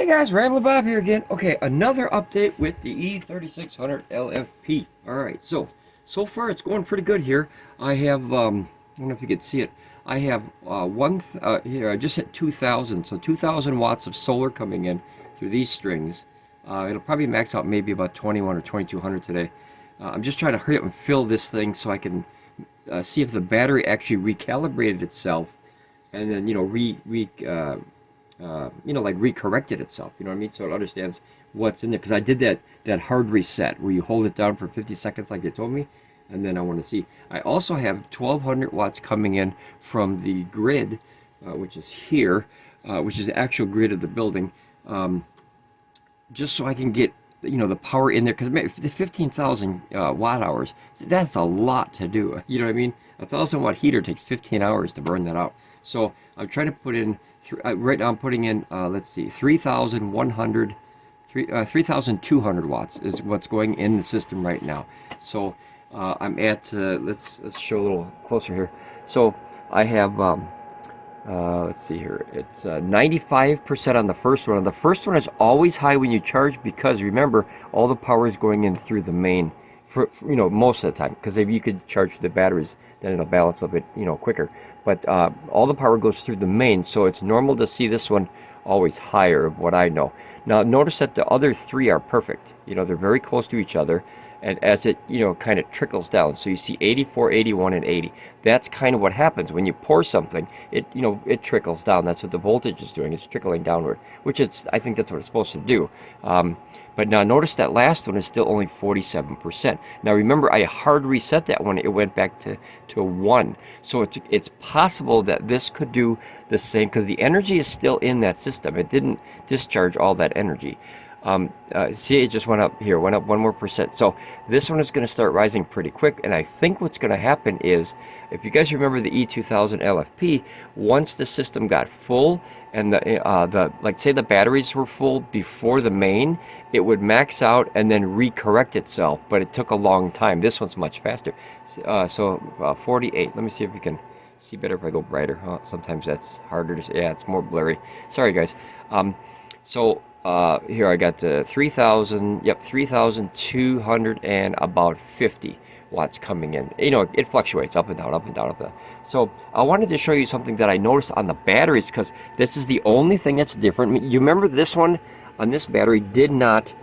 Hey guys, Ramblin Bob here again. Okay, another update with the E3600LFP. Alright, so far it's going pretty good here. I have, I don't know if you can see it, I have here, I just hit 2,000, so 2,000 watts of solar coming in through these strings. It'll probably max out maybe about 21 or 2,200 today. I'm just trying to hurry up and fill this thing so I can see if the battery actually recalibrated itself and then, like recorrected itself, you know what I mean? So it understands what's in there. Because I did that hard reset where you hold it down for 50 seconds like they told me, and then I want to see. I also have 1,200 watts coming in from the grid, which is here, which is the actual grid of the building, just so I can get the power in there, because the 15,000 watt hours, that's a lot to do. You know what I mean? A 1,000 watt heater takes 15 hours to burn that out. So I'm trying to put in right now. I'm putting in let's see, 3,200 watts is what's going in the system right now. So I'm at let's show a little closer here. So I have let's see here, it's 95% on the first one. And the first one is always high when you charge, because remember, all the power is going in through the main for most of the time, because if you could charge the batteries, then it'll balance a bit quicker. But all the power goes through the main, so it's normal to see this one always higher, of what I know. Now notice that the other three are perfect. They're very close to each other, and as it kind of trickles down, so you see 84, 81, and 80. That's kind of what happens when you pour something. It it trickles down. That's what the voltage is doing. It's trickling downward, which I think that's what it's supposed to do. But now notice that last one is still only 47%. Now remember, I hard reset that one. It went back to 1. So it's possible that this could do the same, because the energy is still in that system. It didn't discharge all that energy. See, it just went up here, went up 1 more %. So this one is going to start rising pretty quick. And I think what's going to happen is, if you guys remember the E2000LFP, once the system got full and like say the batteries were full before the main, it would max out and then recorrect itself. But it took a long time. This one's much faster. 48. Let me see if you can see better if I go brighter. Sometimes that's harder to see. Yeah, it's more blurry. Sorry guys. Here I got 3,000, yep, 3,200 and about 50 watts coming in. It fluctuates up and down, up and down, up and down. So I wanted to show you something that I noticed on the batteries, because this is the only thing that's different. You remember this one on this battery did not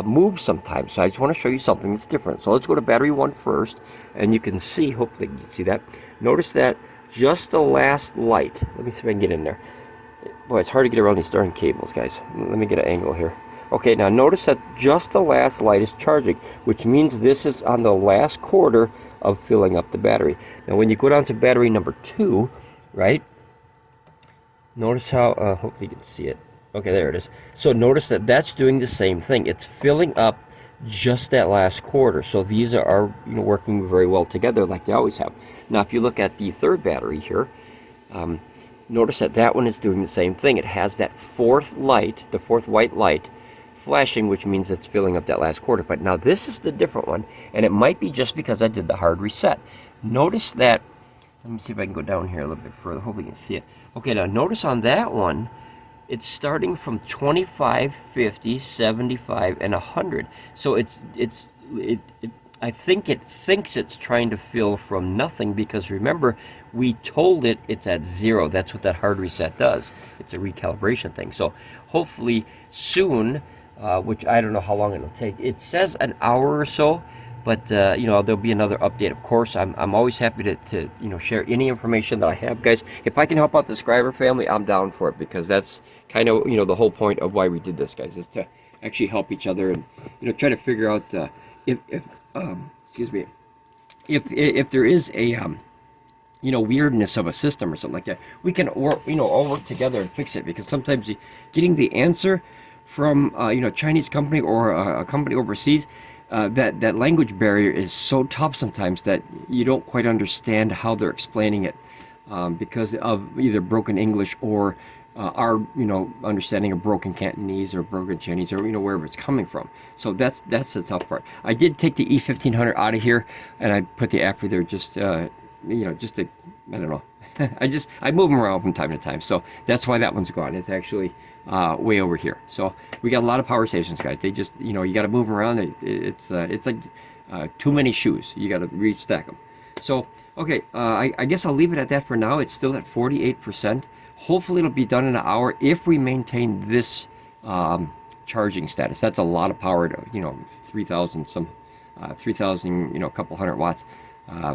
move sometimes. So I just want to show you something that's different. So let's go to battery 1 first, and you can see, hopefully you can see that. Notice that just the last light. Let me see if I can get in there. Boy, it's hard to get around these darn cables, guys. Let me get an angle here. Okay, now notice that just the last light is charging, which means this is on the last quarter of filling up the battery. Now, when you go down to battery number 2, right? Notice how, hopefully you can see it. Okay, there it is. So notice that that's doing the same thing. It's filling up just that last quarter. So these are working very well together, like they always have. Now, if you look at the third battery here, notice that one is doing the same thing. It has that fourth light, the fourth white light, flashing, which means it's filling up that last quarter. But now this is the different one, and it might be just because I did the hard reset. Notice that, let me see if I can go down here a little bit further. Hopefully you can see it. Okay, now notice on that one, it's starting from 25, 50, 75, and 100. So I think it thinks it's trying to fill from nothing, because remember, we told it it's at 0. That's what that hard reset does. It's a recalibration thing. So hopefully soon, which I don't know how long it'll take. It says an hour or so, but there'll be another update. Of course, I'm always happy to share any information that I have, guys. If I can help out the subscriber family, I'm down for it, because that's kind of the whole point of why we did this, guys, is to actually help each other and try to figure out excuse me, if there is a weirdness of a system or something like that, we can all work together and fix it. Because sometimes getting the answer from a Chinese company or a company overseas, that language barrier is so tough sometimes that you don't quite understand how they're explaining it, because of either broken English or our understanding of broken Cantonese or broken Chinese, or wherever it's coming from. So that's the tough part. I did take the E1500 out of here, and I put the AFERY there just just to, I don't know, I move them around from time to time. So that's why that one's gone. It's actually way over here. So we got a lot of power stations, guys. They just, you know, you got to move them around. It's like too many shoes. You got to restack them. So, okay, I guess I'll leave it at that for now. It's still at 48%. Hopefully it'll be done in an hour if we maintain this charging status. That's a lot of power to, you know, 3,000 some, 3,000, you know, a couple hundred watts.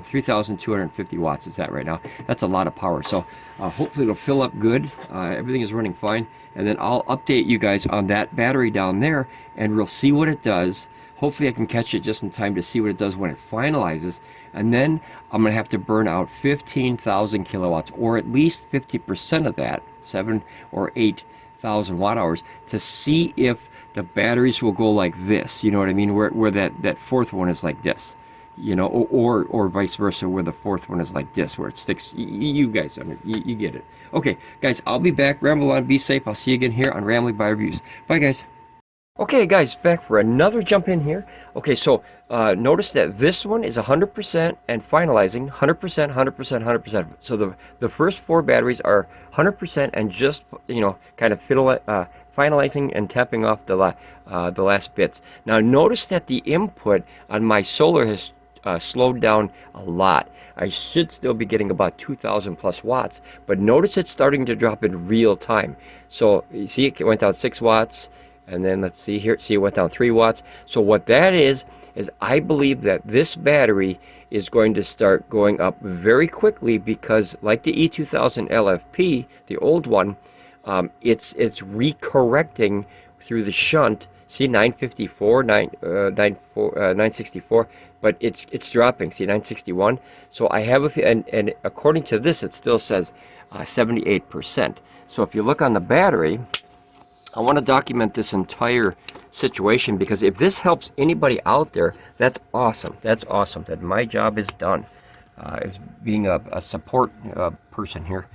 3,250 watts is that right now. That's a lot of power. So hopefully it'll fill up good. Everything is running fine. And then I'll update you guys on that battery down there, and we'll see what it does. Hopefully I can catch it just in time to see what it does when it finalizes. And then I'm going to have to burn out 15,000 kilowatts, or at least 50% of that, 7 or 8,000 watt hours, to see if the batteries will go like this. You know what I mean? Where that fourth one is like this. You know, or vice versa, where the fourth one is like this, where it sticks. You guys, you get it. Okay, guys, I'll be back. Ramble on, be safe. I'll see you again here on Ramblin Bob Reviews. Bye, guys. Okay, guys, back for another jump in here. Okay, so notice that this one is 100% and finalizing 100%, 100%, 100%. So the first 4 batteries are 100% and just, you know, kind of finalizing and tapping off the last bits. Now notice that the input on my solar has slowed down a lot. I should still be getting about 2,000 plus watts, but notice it's starting to drop in real time. So you see it went down 6 watts. And then let's see here, see it went down 3 watts. So what that is I believe that this battery is going to start going up very quickly, because like the E3600LFP, the old one, it's recorrecting through the shunt. See 954, 964, but it's dropping. See 961. So I have a and according to this, it still says 78%. So if you look on the battery, I want to document this entire situation, because if this helps anybody out there, that's awesome. That's awesome. That my job is done as being a support person here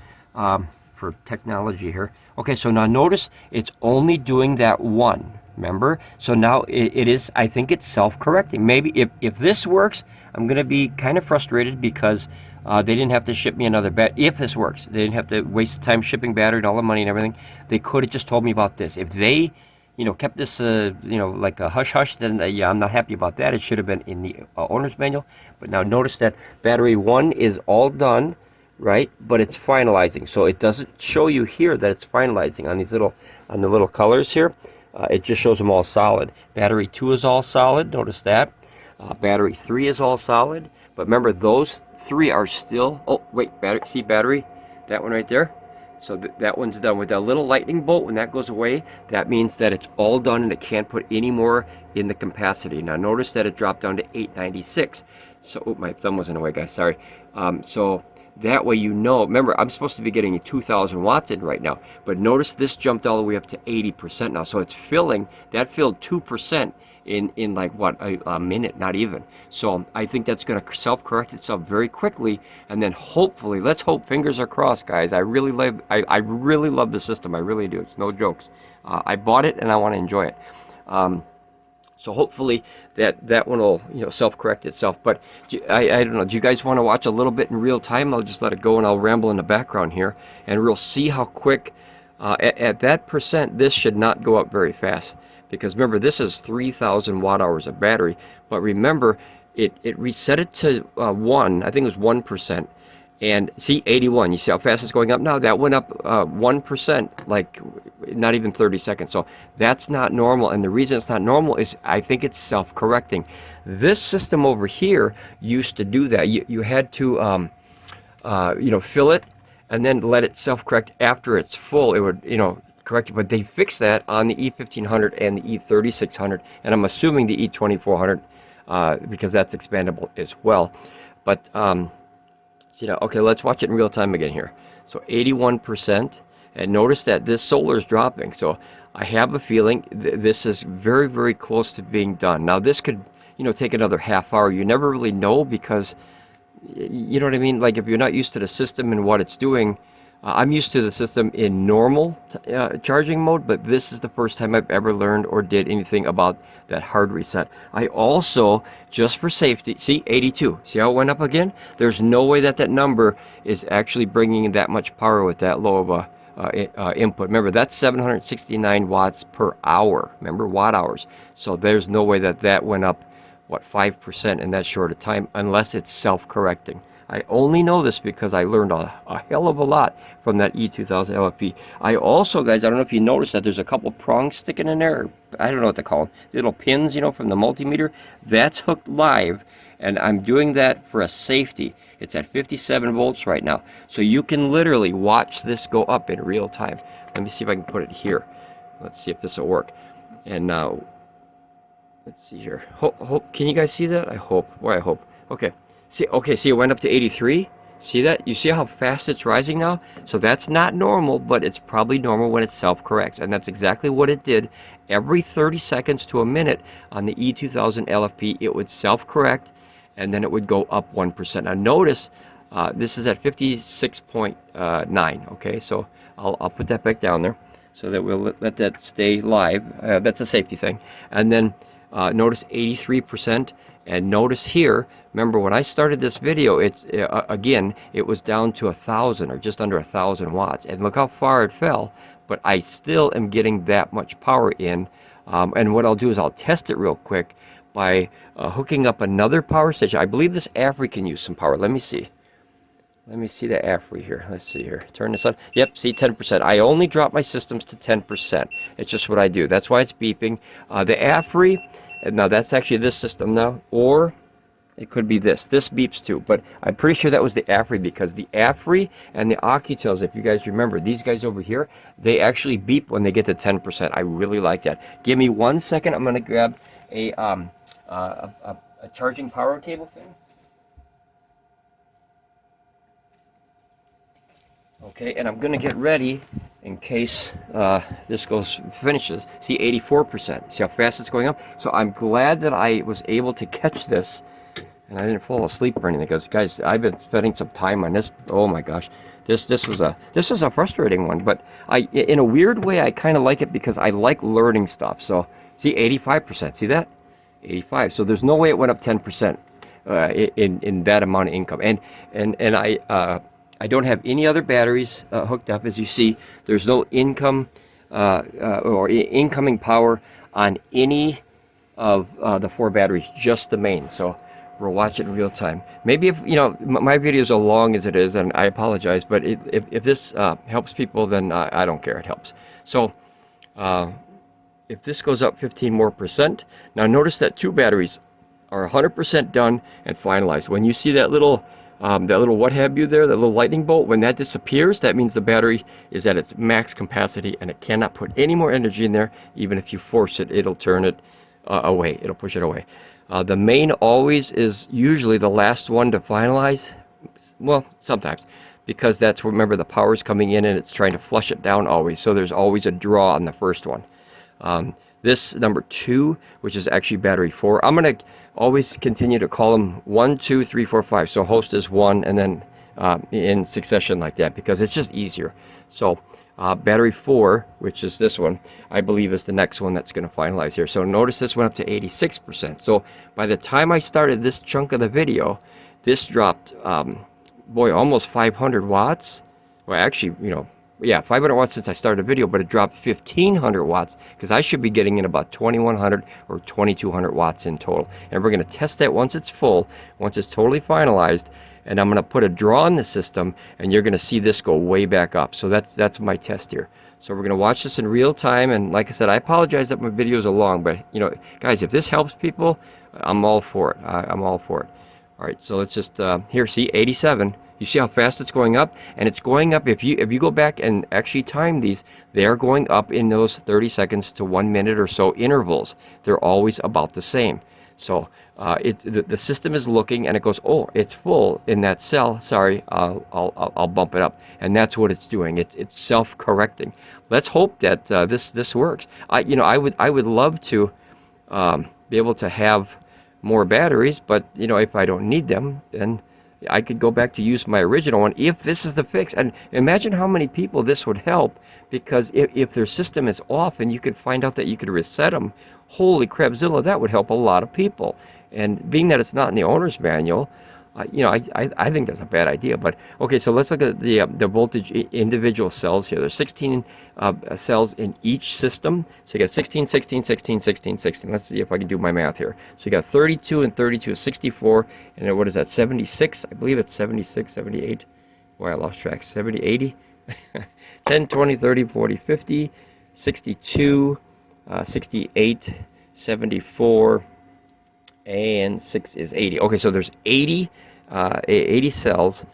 for technology here. Okay, so now notice it's only doing that one. Remember? So now it is, I think it's self-correcting. Maybe if this works, I'm going to be kind of frustrated, because they didn't have to ship me another battery. If this works, they didn't have to waste the time shipping battery and all the money and everything. They could have just told me about this. If they, you know, kept this, you know, like a hush-hush, then yeah, I'm not happy about that. It should have been in the owner's manual. But now notice that battery 1 is all done, right? But it's finalizing. So it doesn't show you here that it's finalizing on these little, on the little colors here. It just shows them all solid. Battery 2 is all solid. Notice that. Battery 3 is all solid. But remember, those 3 are still, oh wait, see battery, that one right there. So that one's done. With that little lightning bolt, when that goes away, that means that it's all done and it can't put any more in the capacity. Now notice that it dropped down to 896. So, oh, my thumb was in the way, guys, sorry. So that way you know, remember, I'm supposed to be getting 2,000 watts in right now, but notice this jumped all the way up to 80% now. So it's filling, that filled 2% in like what, a minute, not even. So I think that's going to self-correct itself very quickly, and then hopefully, let's hope, fingers are crossed, guys. I really love the system. I really do. It's no jokes. I bought it and I want to enjoy it. So hopefully that one will, you know, self-correct itself. But I don't know. Do you guys want to watch a little bit in real time? I'll just let it go and I'll ramble in the background here, and we'll see how quick. At that percent, this should not go up very fast, because remember, this is 3,000 watt hours of battery. But remember, it reset it to 1. I think it was 1%. And see, 81. You see how fast it's going up now? That went up 1%, like not even 30 seconds. So that's not normal. And the reason it's not normal is I think it's self-correcting. This system over here used to do that. You had to, you know, fill it and then let it self-correct after it's full. It would, you know, correct it. But they fixed that on the E1500 and the E3600. And I'm assuming the E2400 because that's expandable as well. But, you know, okay, let's watch it in real time again here. So 81%, and notice that this solar is dropping. So I have a feeling this is very, very close to being done. Now this could, you know, take another half hour. You never really know, because, you know what I mean? Like if you're not used to the system and what it's doing, I'm used to the system in normal charging mode, but this is the first time I've ever learned or did anything about that hard reset. I also, just for safety, see 82, see how it went up again? There's no way that that number is actually bringing in that much power with that low input. Remember, that's 769 watts per hour. Remember, watt hours. So there's no way that that went up, what, 5% in that short a time, unless it's self-correcting. I only know this because I learned a hell of a lot from that E3600LFP. I also, guys, I don't know if you noticed that there's a couple prongs sticking in there. I don't know what to call them. Little pins, you know, from the multimeter. That's hooked live, and I'm doing that for a safety. It's at 57 volts right now. So you can literally watch this go up in real time. Let me see if I can put it here. Let's see if this will work. And now, let's see here. Can you guys see that? I hope. Boy, I hope. Okay. See, it went up to 83. See that? You see how fast it's rising now? So that's not normal, but it's probably normal when it self-corrects. And that's exactly what it did. Every 30 seconds to a minute on the E3600LFP, it would self-correct, and then it would go up 1%. Now notice, this is at 56.9, okay? So I'll put that back down there so that we'll let that stay live. That's a safety thing. And then notice 83%, and notice here, remember when I started this video, it's again, it was down to 1,000 or just under 1,000 watts, and look how far it fell, but I still am getting that much power in. And what I'll do is I'll test it real quick by hooking up another power station. I believe this AFERY can use some power. Let me see. Let me see the AFERY here. Let's see here. Turn this on. Yep, see, 10%. I only drop my systems to 10%. It's just what I do. That's why it's beeping. The AFERY, and now that's actually this system now, or it could be this. This beeps too, but I'm pretty sure that was the AFERY, because the AFERY and the Oukitels, if you guys remember, these guys over here, they actually beep when they get to 10%. I really like that. Give me 1 second. I'm going to grab a charging power cable thing. Okay, and I'm going to get ready in case this finishes. See, 84%. See how fast it's going up? So I'm glad that I was able to catch this, and I didn't fall asleep or anything, because, guys, I've been spending some time on this. Oh my gosh, this was a frustrating one, but in a weird way, I kind of like it because I like learning stuff. So see, 85%. See that? 85. So there's no way it went up 10% in that amount of income. And I don't have any other batteries hooked up. As you see, there's no incoming power on any of the 4 batteries, just the main. So we'll watch it in real time. Maybe if, you know, my video is as long as it is, and I apologize, but if this helps people, then I don't care. It helps. So if this goes up 15% more, now notice that 2 batteries are 100% done and finalized. When you see that little what have you there, that little lightning bolt, when that disappears, that means the battery is at its max capacity and it cannot put any more energy in there. Even if you force it, it'll turn it away. It'll push it away. The main always is usually the last one to finalize. Well, sometimes, because that's where, remember, the power's coming in and it's trying to flush it down always. So there's always a draw on the first one. This number 2, which is actually battery 4, I'm going to always continue to call them 1, 2, 3, 4, 5. So host is 1, and then in succession like that, because it's just easier. So battery 4, which is this one, I believe is the next one that's going to finalize here. So notice this went up to 86%. So by the time I started this chunk of the video, this dropped, boy, almost 500 watts. Well, actually, you know, yeah, 500 watts since I started the video, but it dropped 1,500 watts, because I should be getting in about 2,100 or 2,200 watts in total. And we're going to test that once it's full, once it's totally finalized, and I'm going to put a draw in the system, and you're going to see this go way back up. So that's my test here. So we're going to watch this in real time, and like I said, I apologize that my videos are long, but, you know, guys, if this helps people, I'm all for it. I'm all for it. All right, so let's just, here, see, 87. You see how fast it's going up? And it's going up, if you go back and actually time these, they are going up in those 30 seconds to 1 minute or so intervals. They're always about the same. So the system is looking, and it goes, oh, it's full in that cell. Sorry, I'll bump it up. And that's what it's doing. It's self-correcting. Let's hope that this works. I would love to be able to have more batteries, but, you know, if I don't need them, then I could go back to use my original one if this is the fix. And imagine how many people this would help, because if their system is off and you could find out that you could reset them, holy crapzilla, that would help a lot of people. And being that it's not in the owner's manual, I think that's a bad idea. But okay, so let's look at the voltage individual cells here. There's 16 cells in each system. So you got 16, 16, 16, 16, 16. Let's see if I can do my math here. So you got 32 and 32 is 64. And then what is that, 76? I believe it's 76, 78. Boy, I lost track. 70, 80. 10, 20, 30, 40, 50, 62, 68, 74, and 6 is 80. Okay, so there's 80 cells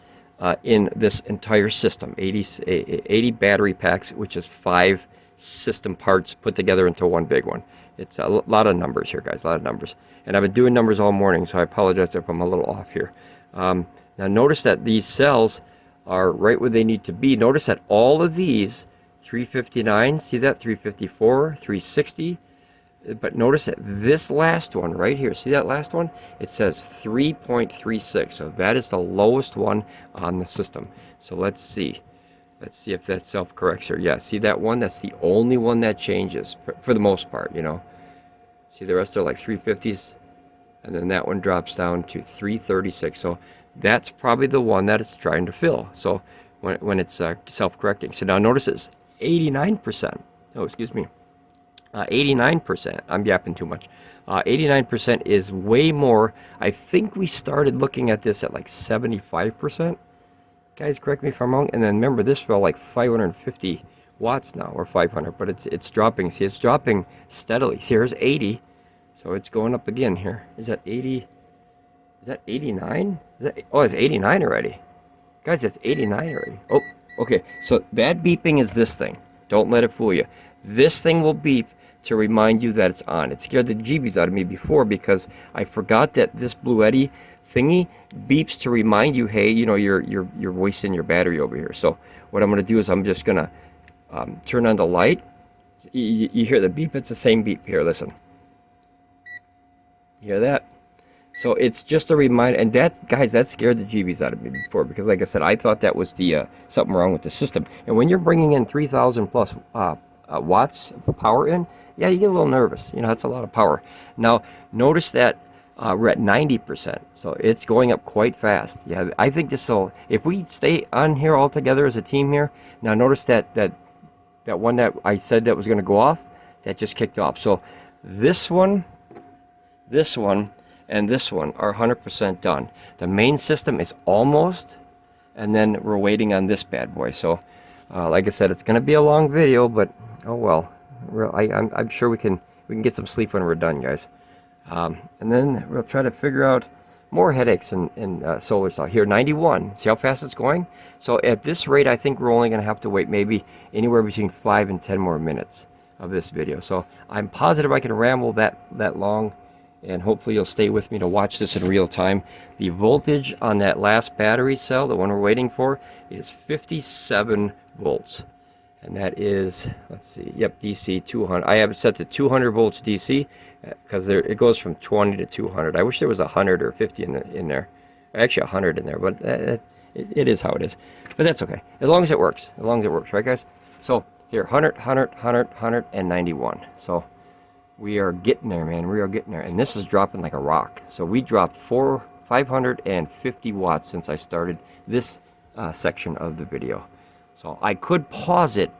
in this entire system. 80 battery packs, which is 5 system parts put together into one big one. It's a lot of numbers here, guys, a lot of numbers. And I've been doing numbers all morning, so I apologize if I'm a little off here. Now notice that these cells are right where they need to be. Notice that all of these, 359, see that, 354, 360, but notice that this last one right here, see that last one? It says 3.36, so that is the lowest one on the system. So let's see if that self-corrects here. Yeah, see that one? That's the only one that changes for the most part, you know. See, the rest are like 350s, and then that one drops down to 336. So that's probably the one that it's trying to fill. So when it's self-correcting. So now notice it's 89%. Oh, excuse me. 89%. I'm yapping too much. 89% is way more. I think we started looking at this at like 75%. Guys, correct me if I'm wrong. And then remember, this fell like 550 watts now, or 500, but it's dropping. See, it's dropping steadily. See, here's 80. So it's going up again here. Is that 80? Is that 89? Oh, it's 89 already. Guys, it's 89 already. Oh, okay. So that beeping is this thing. Don't let it fool you. This thing will beep to remind you that it's on. It scared the jeebies out of me before because I forgot that this Bluetti thingy beeps to remind you, hey, you know, you're wasting your battery over here. So what I'm going to do is I'm just going to turn on the light. You hear the beep? It's the same beep. Here, listen. You hear that? So it's just a reminder, and that, guys, that scared the jeebies out of me before because, like I said, I thought that was the something wrong with the system. And when you're bringing in 3,000 plus watts of power in, yeah, you get a little nervous. You know, that's a lot of power. Now, notice that we're at 90%, so it's going up quite fast. Yeah, I think this will, if we stay on here all together as a team here. Now, notice that one that I said that was going to go off, that just kicked off. So this one, and this one are 100% done. The main system is almost, and then we're waiting on this bad boy. So, like I said, it's going to be a long video, but oh well. I'm sure we can get some sleep when we're done, guys. And then we'll try to figure out more headaches in solar cell. Here, 91. See how fast it's going? So at this rate, I think we're only going to have to wait maybe anywhere between 5 and 10 more minutes of this video. So I'm positive I can ramble that long. And hopefully you'll stay with me to watch this in real time. The voltage on that last battery cell, the one we're waiting for, is 57 volts. And that is, let's see, yep, DC 200. I have it set to 200 volts DC because it goes from 20 to 200. I wish there was 100 or 50 in there. Actually 100 in there, but it is how it is. But that's okay, as long as it works. As long as it works, right, guys? So here, 100, 100, 100, 100, and 91. So we are getting there, man. We are getting there. And this is dropping like a rock. So we dropped 550 watts since I started this section of the video. So I could pause it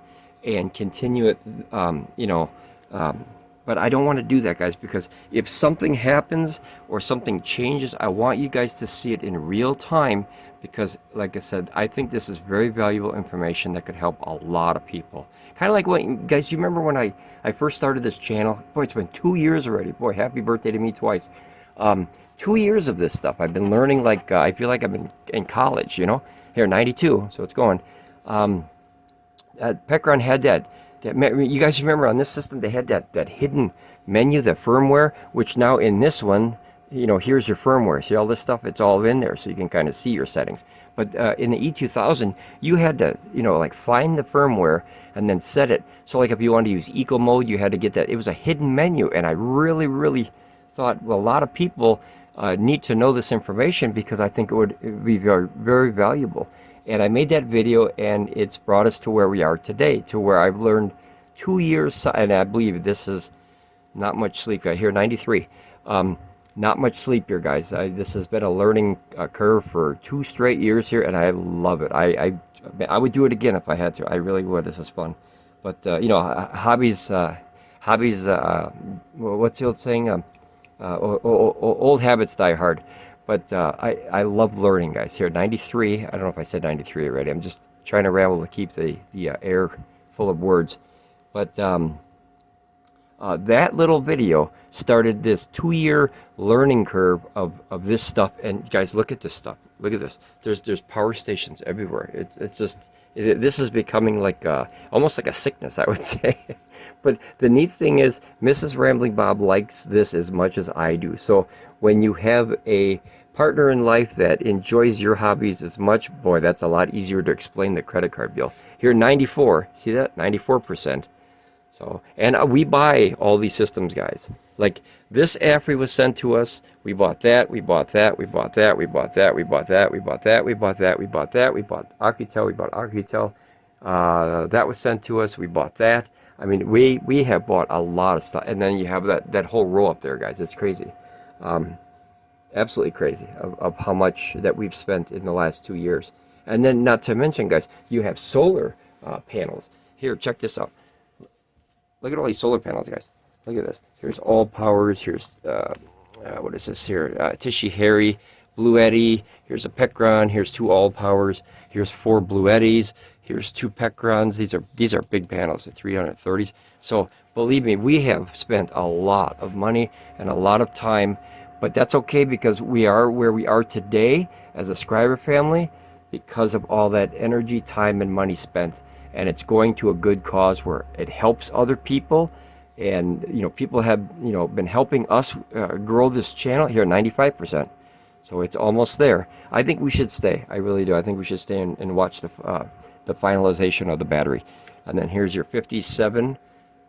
and continue it, but I don't want to do that, guys, because if something happens or something changes, I want you guys to see it in real time because, like I said, I think this is very valuable information that could help a lot of people. Kind of like what, guys, you remember when I first started this channel? Boy, it's been 2 years already. Boy, happy birthday to me twice. 2 years of this stuff. I've been learning like, I feel like I've been in college, you know? Here, 92, so it's going. Pecron had that, you guys remember on this system, they had that hidden menu, the firmware, which now in this one, you know, here's your firmware. See all this stuff? It's all in there, so you can kind of see your settings. But in the E2000, you had to, you know, like find the firmware and then set it. So like if you wanted to use eco mode, you had to get that. It was a hidden menu, and I really thought, well, a lot of people need to know this information because I think it would be very valuable. And I made that video, and it's brought us to where we are today, to where I've learned 2 years, and I believe this is not much sleep. I hear 93. Not much sleep here, guys. This has been a learning curve for 2 straight years here, and I love it. I would do it again if I had to. I really would. This is fun. But you know, hobbies. What's the old saying? Old habits die hard. But I love learning, guys. Here, 93. I don't know if I said 93 already. I'm just trying to ramble to keep the air full of words. But that little video started this 2-year learning curve of this stuff. And guys, look at this stuff. Look at this. There's power stations everywhere. It's just this is becoming like almost like a sickness, I would say. But the neat thing is, Mrs. Ramblin Bob likes this as much as I do. So when you have a partner in life that enjoys your hobbies as much, boy, that's a lot easier to explain the credit card bill. Here, 94. See that? 94%. So, and we buy all these systems, guys. Like this AFERY was sent to us. We bought that. We bought that. We bought that. We bought that. We bought that. We bought that. We bought that. We bought that. We bought Oukitel. We bought Oukitel. That was sent to us. We bought that. I mean, we have bought a lot of stuff, and then you have that whole row up there, guys. It's crazy, absolutely crazy of how much that we've spent in the last 2 years. And then, not to mention, guys, you have solar panels. Here, check this out. Look at all these solar panels, guys. Look at this. Here's Allpowers. Here's what is this here? Jackery, Bluetti. Here's a Pecron. Here's 2 Allpowers. Here's 4 Bluettis. Here's 2 Pecrons. These are big panels, the 330s. So believe me, we have spent a lot of money and a lot of time, but that's okay because we are where we are today as a scriber family because of all that energy, time, and money spent. And it's going to a good cause where it helps other people. And you know, people have been helping us grow this channel here, 95%. So it's almost there. I think we should stay. I really do. I think we should stay and watch the finalization of the battery. And then here's your 57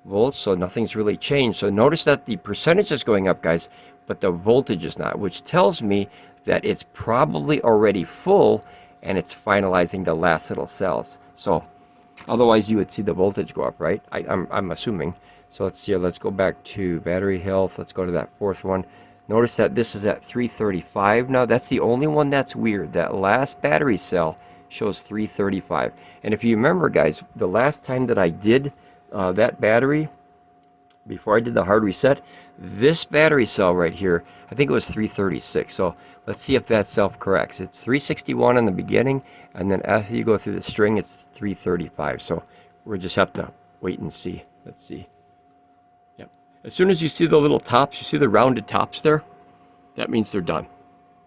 volts, so nothing's really changed. So notice that the percentage is going up, guys, but the voltage is not, which tells me that it's probably already full and it's finalizing the last little cells. So otherwise you would see the voltage go up, right? I'm assuming. So let's see, let's go back to battery health. Let's go to that 4th one. Notice that this is at 335 now. That's the only one that's weird. That last battery cell shows 335. And if you remember, guys, the last time that I did that battery, before I did the hard reset, this battery cell right here, I think it was 336. So let's see if that self-corrects. It's 361 in the beginning, and then after you go through the string, it's 335. So we'll just have to wait and see. Let's see. Yep. As soon as you see the little tops, you see the rounded tops there, that means they're done.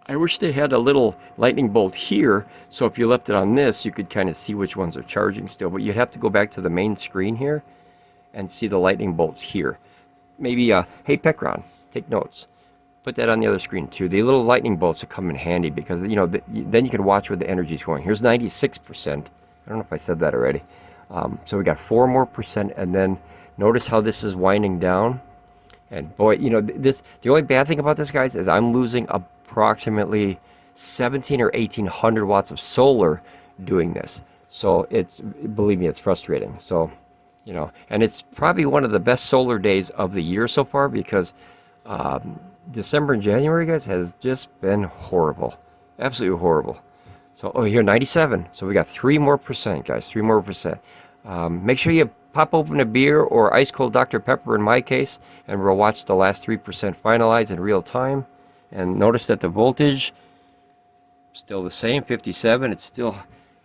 I wish they had a little lightning bolt here, so if you left it on this, you could kind of see which ones are charging still. But you'd have to go back to the main screen here and see the lightning bolts here. Maybe, hey Pecron, take notes. Put that on the other screen too. The little lightning bolts will come in handy because, you know, then you can watch where the energy's going. Here's 96%. I don't know if I said that already. So we got 4 more percent, and then notice how this is winding down. And boy, you know, the only bad thing about this, guys, is I'm losing approximately 17 or 1800 watts of solar doing this. So it's, believe me, it's frustrating. So, you know, and it's probably one of the best solar days of the year so far because December and January, guys, has just been horrible. Absolutely horrible. So, oh, here, 97. So we got 3 more percent, guys, 3 more percent. Make sure you pop open a beer or ice cold Dr. Pepper in my case, and we'll watch the last 3% finalize in real time. And notice that the voltage still the same, 57. It's still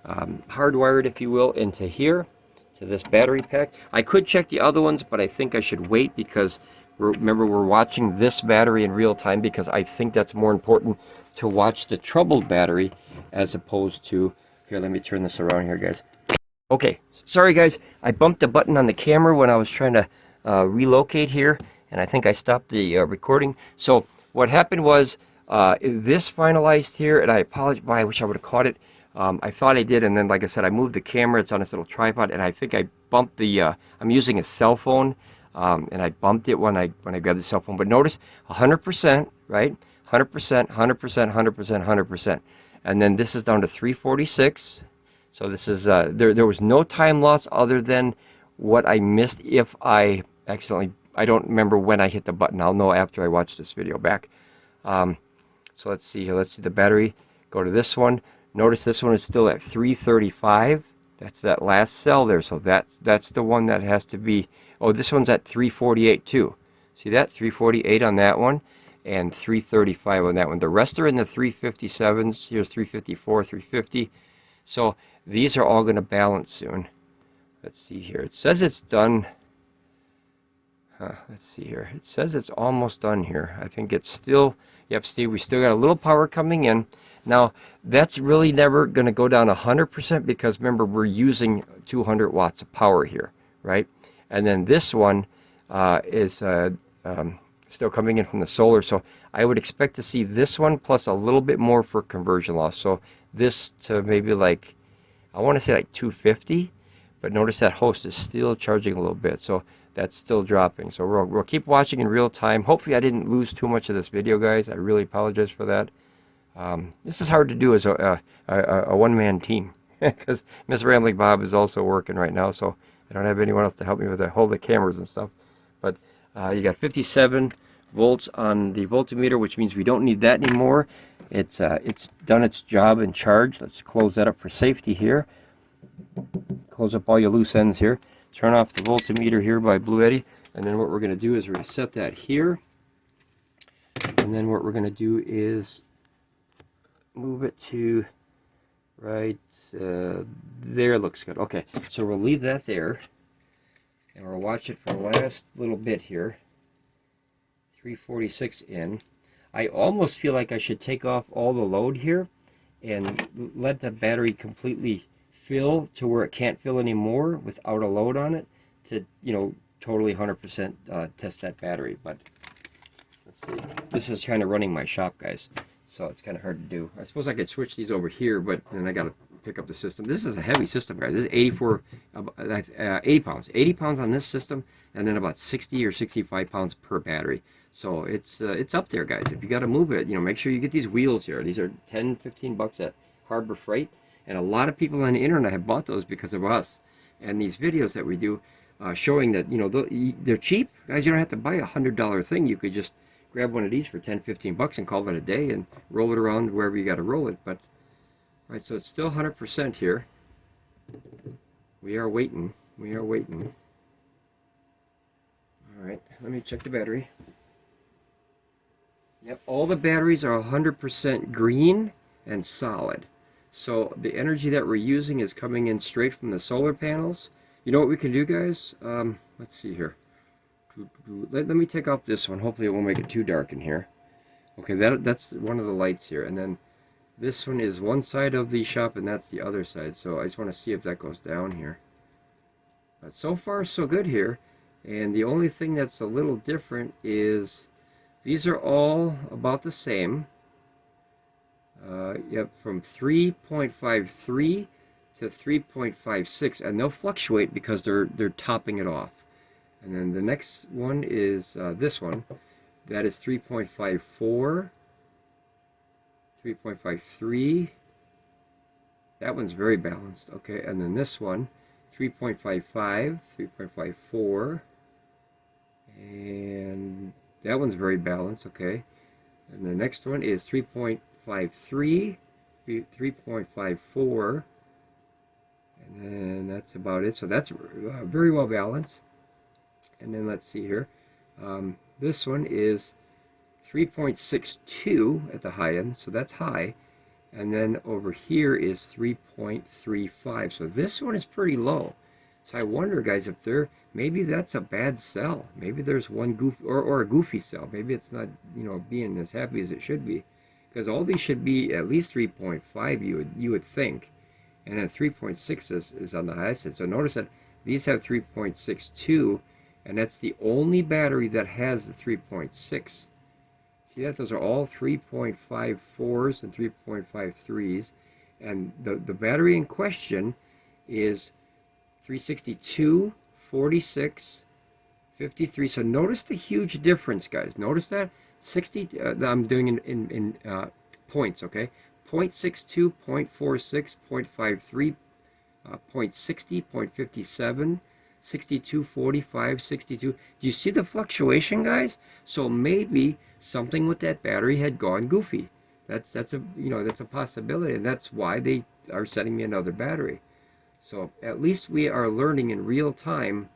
hardwired, if you will, into here, to this battery pack. I could check the other ones, but I think I should wait because remember, we're watching this battery in real time because I think that's more important to watch the troubled battery as opposed to, here, let me turn this around here, guys. Okay, sorry guys, I bumped the button on the camera when I was trying to relocate here, and I think I stopped the recording. So what happened was this finalized here, and I apologize, I wish I would have caught it. I thought I did, and then like I said, I moved the camera. It's on this little tripod, and I think I bumped the, I'm using a cell phone, and I bumped it when I grabbed the cell phone. But notice 100%, right? 100%, 100%, 100%, 100%. And then this is down to 346. So this is, there was no time loss other than what I missed if I accidentally, I don't remember when I hit the button. I'll know after I watch this video back. So let's see here. Let's see the battery. Go to this one. Notice this one is still at 335. That's that last cell there. So that's the one that has to be. Oh, this one's at 348 too. See that? 348 on that one and 335 on that one. The rest are in the 357s. Here's 354, 350. So these are all going to balance soon. Let's see here. It says it's done. Let's see here. It says it's almost done here. I think it's still, yep, Steve, we still got a little power coming in. Now, that's really never going to go down 100% because remember, we're using 200 watts of power here, right? And then this one is still coming in from the solar. So I would expect to see this one plus a little bit more for conversion loss. So this to maybe like, I want to say like 250, but notice that host is still charging a little bit. So that's still dropping. So we'll keep watching in real time. Hopefully I didn't lose too much of this video, guys. I really apologize for that. This is hard to do as a one-man team because Miss Ramblin Bob is also working right now, so I don't have anyone else to help me with hold the cameras and stuff. But you got 57 volts on the voltmeter, which means we don't need that anymore. It's done its job and charge. Let's close that up for safety here. Close up all your loose ends here. Turn off the voltmeter here by Bluetti, and then what we're going to do is we're going to set that here, and then what we're going to do is move it to right there. Looks good. Okay, so we'll leave that there, and we'll watch it for the last little bit here. 346 in. I almost feel like I should take off all the load here and let the battery completely fill to where it can't fill anymore without a load on it to, you know, totally 100% test that battery. But let's see. This is kind of running my shop, guys, so it's kind of hard to do. I suppose I could switch these over here, but then I got to pick up the system. This is a heavy system, guys. This is 80 pounds. 80 pounds on this system, and then about 60 or 65 pounds per battery. So it's up there, guys. If you got to move it, you know, make sure you get these wheels here. These are 10, 15 bucks at Harbor Freight. And a lot of people on the internet have bought those because of us and these videos that we do showing that, you know, they're cheap. Guys, you don't have to buy a $100 thing. You could just grab one of these for 10, 15 bucks and call it a day and roll it around wherever you got to roll it. But, all right, so it's still 100% here. We are waiting. We are waiting. All right, let me check the battery. Yep, all the batteries are 100% green and solid. So the energy that we're using is coming in straight from the solar panels. You know what we can do, guys? Let's see here. Let me take off this one. Hopefully it won't make it too dark in here. Okay, that's one of the lights here. And then this one is one side of the shop and that's the other side. So I just want to see if that goes down here. But so far so good here. And the only thing that's a little different is these are all about the same. Yep, from 3.53 to 3.56, and they'll fluctuate because they're topping it off. And then the next one is this one. That is 3.54, 3.53. That one's very balanced. Okay, and then this one, 3.55, 3.54, and that one's very balanced. Okay, and the next one is 3.53, 3.54, and then that's about it. So that's very well balanced. And then let's see here. This one is 3.62 at the high end, so that's high. And then over here is 3.35. So this one is pretty low. So I wonder, guys, if maybe that's a bad cell. Maybe there's one goofy or a goofy cell. Maybe it's not, you know, being as happy as it should be. Because all these should be at least 3.5, you would think. And then 3.6 is on the high side. So notice that these have 3.62, and that's the only battery that has the 3.6. See that? Those are all 3.54s and 3.53s. And the battery in question is 362, 46, 53. So notice the huge difference, guys. Notice that 60. I'm doing in points, okay? 0.62, 0.46, 0.53, 0.60, 0.57. 62, 45, 62. Do you see the fluctuation, guys? So maybe something with that battery had gone goofy. That's a, you know, that's a possibility, and that's why they are sending me another battery. So at least we are learning in real time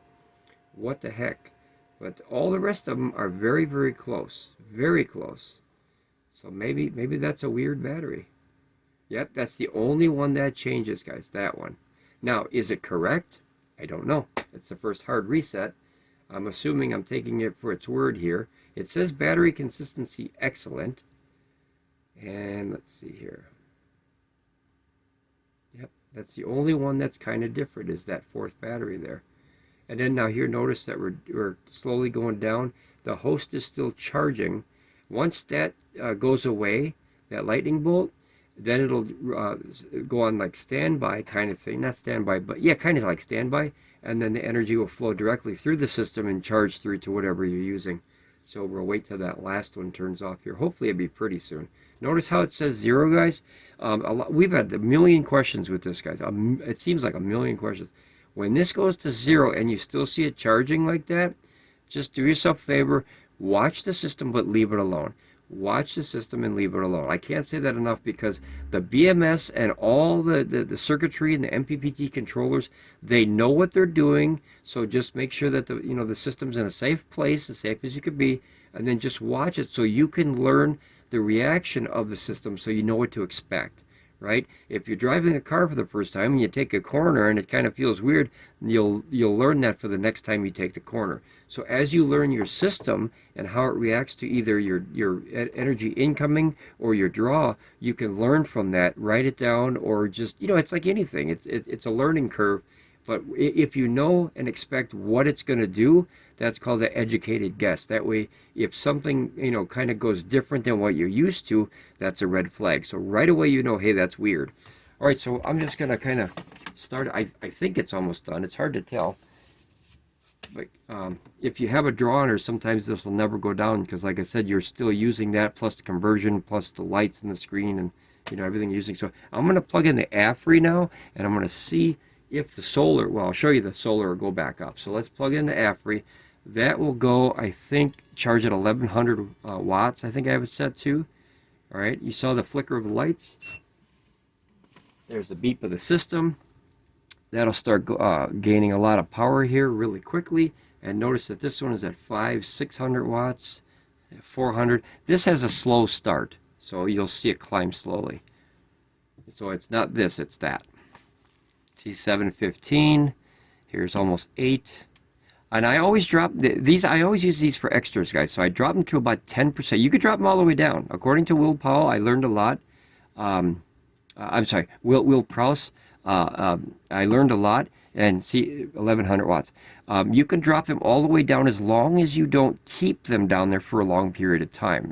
what the heck. But all the rest of them are very, very close. Very close. So maybe that's a weird battery. Yep, that's the only one that changes, guys. That one. Now, is it correct? I don't know. It's the first hard reset. I'm assuming I'm taking it for its word here. It says battery consistency excellent. And let's see here. Yep, that's the only one that's kind of different, is that fourth battery there. And then now here, notice that we're slowly going down. The host is still charging. Once that goes away, that lightning bolt, then it'll go on like standby kind of thing. Not standby, but yeah, kind of like standby. And then the energy will flow directly through the system and charge through to whatever you're using. So we'll wait till that last one turns off here. Hopefully it'll be pretty soon. Notice how it says 0, guys? We've had a million questions with this, guys. It seems like a million questions. When this goes to 0 and you still see it charging like that, just do yourself a favor. Watch the system, but leave it alone. Watch the system and leave it alone. I can't say that enough, because the BMS and all the circuitry and the MPPT controllers, they know what they're doing. So just make sure that the system's in a safe place, as safe as you could be, and then just watch it so you can learn the reaction of the system, so you know what to expect. Right? If you're driving a car for the first time and you take a corner and it kind of feels weird, you'll learn that for the next time you take the corner. So as you learn your system and how it reacts to either your energy incoming or your draw, you can learn from that, write it down, or just, it's like anything. It's a learning curve. But if you know and expect what it's going to do, that's called an educated guess. That way, if something, kind of goes different than what you're used to, that's a red flag. So right away, hey, that's weird. All right, so I'm just going to kind of start. I think it's almost done. It's hard to tell. But if you have a draw on her, sometimes this will never go down, because like I said, you're still using that, plus the conversion, plus the lights in the screen, and, everything you're using. So I'm going to plug in the AFERY now, and I'm going to see if the solar, well, I'll show you the solar will go back up. So let's plug in the AFERY. That will go, I think, charge at 1100 watts. I think I have it set to. All right, you saw the flicker of the lights. There's the beep of the system. That'll start gaining a lot of power here really quickly. And notice that this one is at 600 watts, 400. This has a slow start, so you'll see it climb slowly. So it's not this, it's that. See, 715. Here's almost 8. And I always drop these. I always use these for extras, guys. So I drop them to about 10%. You could drop them all the way down. According to Will Powell, I learned a lot. I'm sorry, Will Prowse. I learned a lot. And see, 1100 watts. You can drop them all the way down as long as you don't keep them down there for a long period of time.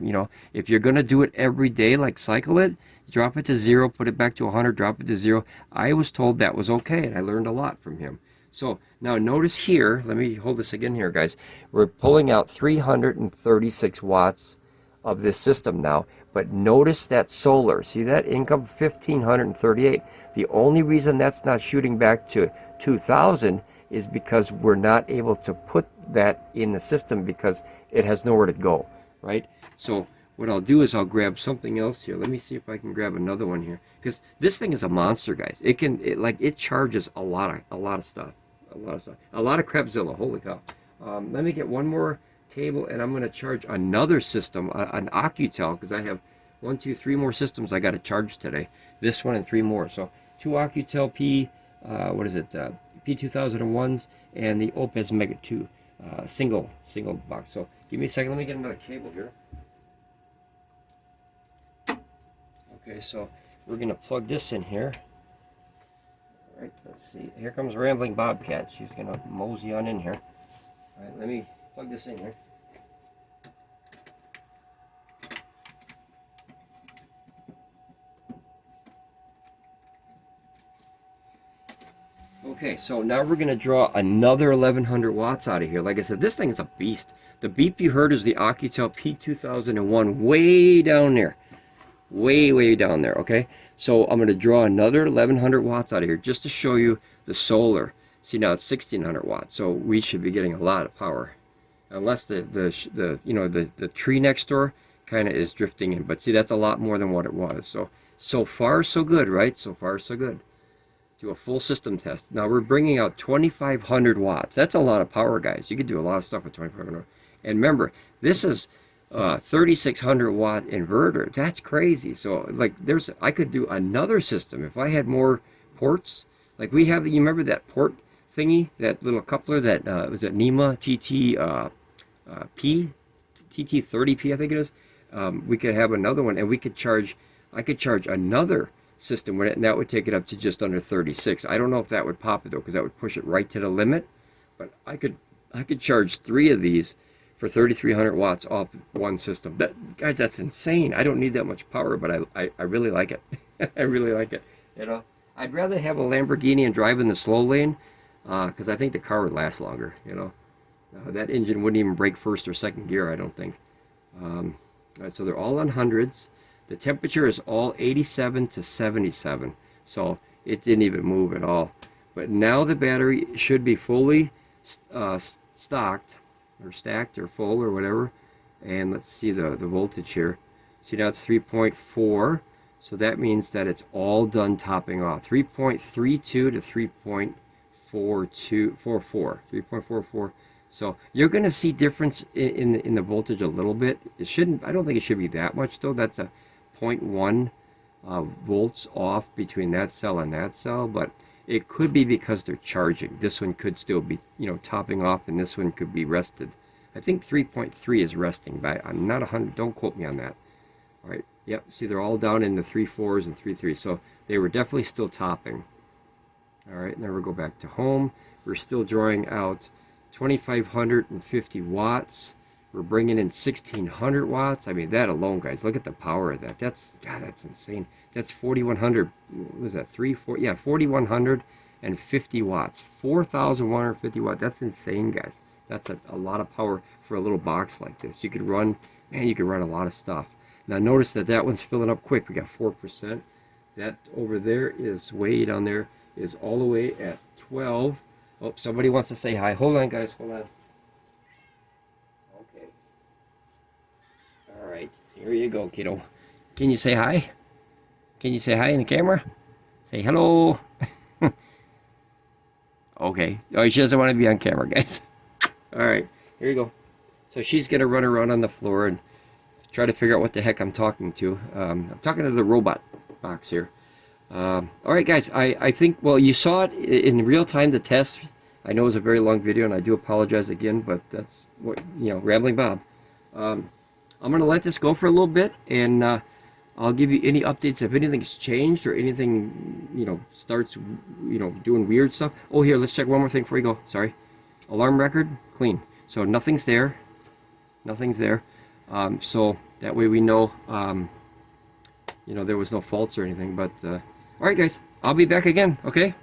If you're going to do it every day, like cycle it, drop it to 0, put it back to 100, drop it to 0. I was told that was okay, and I learned a lot from him. So now notice here, let me hold this again here, guys. We're pulling out 336 watts of this system now, but notice that solar. See that income 1538. The only reason that's not shooting back to 2000 is because we're not able to put that in the system because it has nowhere to go, right? So what I'll do is I'll grab something else here. Let me see if I can grab another one here, because this thing is a monster, guys. It charges a lot of stuff. A lot of crapzilla. Holy cow. Let me get one more cable, and I'm going to charge another system, an Oukitel, because I have 1, 2, 3 more systems I got to charge today. This one and 3 more. So 2 Oukitel P2001s and the Oupes Mega 2 single box. So give me a second. Let me get another cable here. Okay, so we're going to plug this in here. All right, let's see. Here comes Rambling Bobcat. She's going to mosey on in here. All right, let me plug this in here. Okay, so now we're going to draw another 1100 watts out of here. Like I said, this thing is a beast. The beep you heard is the Oukitel P2001 way down there. Way down there, okay? So I'm going to draw another 1100 watts out of here just to show you the solar. See, now it's 1600 watts, so we should be getting a lot of power, unless the you know, the tree next door kind of is drifting in. But see, that's a lot more than what it was. So far so good, right? So far so good. Do a full system test. Now we're bringing out 2500 watts. That's a lot of power, guys. You could do a lot of stuff with 2500. And remember, this is 3600 watt inverter. That's crazy. So like, I could do another system if I had more ports. Like we have, you remember that port thingy, that little coupler that was it NEMA TT30P, I think it is. We could have another one, and we could charge. I could charge another system with it, and that would take it up to just under 36. I don't know if that would pop it though, because that would push it right to the limit. But I could charge 3 of these for 3300 watts off one system. Guys, that's insane. I don't need that much power, but I really like it. I really like it. You know, I'd rather have a Lamborghini and drive in the slow lane, because I think the car would last longer. You know, that engine wouldn't even break first or second gear, I don't think. All right, so they're all on hundreds. The temperature is all 87 to 77, so it didn't even move at all. But now the battery should be fully stocked, or stacked, or full, or whatever. And let's see the voltage here. See, now it's 3.4, so that means that it's all done topping off. 3.32 to 3.44. So you're going to see difference in the voltage a little bit. It shouldn't. I don't think it should be that much though. That's a 0.1 volts off between that cell and that cell, but it could be because they're charging. This one could still be, you know, topping off, and this one could be rested. I think 3.3 is resting, but I'm not 100. Don't quote me on that. All right. Yep. See, they're all down in the 3.4s and 3.3s, so they were definitely still topping. All right. Now we'll go back to home. We're still drawing out 2550 watts. We're bringing in 1600 watts. I mean, that alone, guys, look at the power of that. That's insane. That's 4100. What was that? 4? Yeah, 4150 watts. 4150 watts. That's insane, guys. That's a lot of power for a little box like this. You could run, man, you could run a lot of stuff. Now notice that one's filling up quick. We got 4%. That over there is way down there, is all the way at 12. Oh, somebody wants to say hi. Hold on, guys. Hold on. Okay. All right. Here you go, kiddo. Can you say hi? Can you say hi in the camera? Say hello. Okay. Oh, she doesn't want to be on camera, guys. All right. Here you go. So she's going to run around on the floor and try to figure out what the heck I'm talking to. I'm talking to the robot box here. All right, guys, I think, well, you saw it in real time, the test. I know it was a very long video, and I do apologize again, but that's what, you know, Rambling Bob. I'm going to let this go for a little bit, and I'll give you any updates if anything's changed or anything, you know, starts, you know, doing weird stuff. Oh, here, let's check one more thing before we go. Sorry. Alarm record, clean. So nothing's there. Nothing's there. So that way we know, you know, there was no faults or anything, but... all right, guys, I'll be back again, okay?